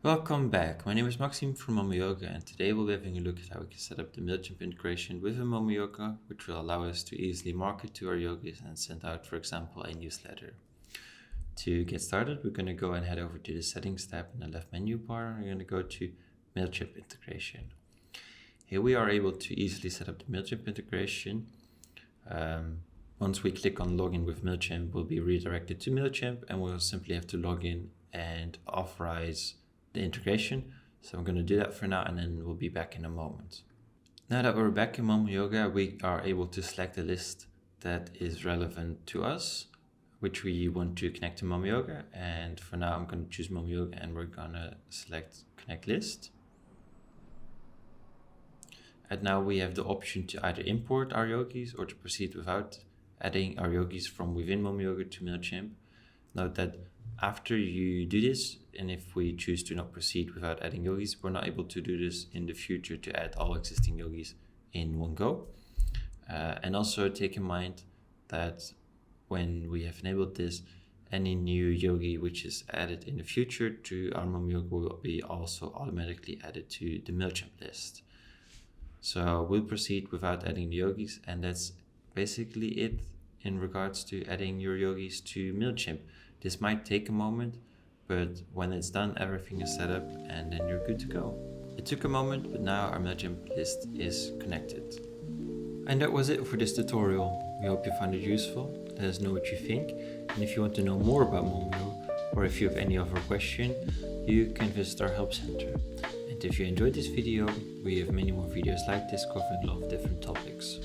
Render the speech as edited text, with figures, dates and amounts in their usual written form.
Welcome back. My name is Maxime from Momoyoga, and today we'll be having a look at how we can set up the Mailchimp integration with a Momoyoga, which will allow us to easily market to our yogis and send out, for example, a newsletter. To get started, we're going to go and head over to the settings tab in the left menu bar. We're going to go to Mailchimp integration. Here we are able to easily set up the Mailchimp integration. Once we click on login with Mailchimp, we'll be redirected to Mailchimp, and we'll simply have to log in and authorize the integration. So I'm going to do that for now, and then we'll be back in a moment. Now that we're back in Momoyoga, we are able to select a list that is relevant to us, which we want to connect to Momoyoga. And for now, I'm going to choose Momoyoga, and we're going to select connect list. And now we have the option to either import our yogis or to proceed without adding our yogis from within Momoyoga to Mailchimp. Note that after you do this, and if we choose to not proceed without adding yogis, we're not able to do this in the future to add all existing yogis in one go. And also take in mind that when we have enabled this, any new yogi which is added in the future to our Momoyoga will be also automatically added to the Mailchimp list. So we'll proceed without adding the yogis, and that's basically it in regards to adding your yogis to Mailchimp. This might take a moment, but when it's done, everything is set up and then you're good to go. It took a moment, but now our Mailchimp list is connected. And that was it for this tutorial. We hope you found it useful. Let us know what you think. And if you want to know more about Momoyoga, or if you have any other question, you can visit our help center. And if you enjoyed this video, we have many more videos like this covering a lot of different topics.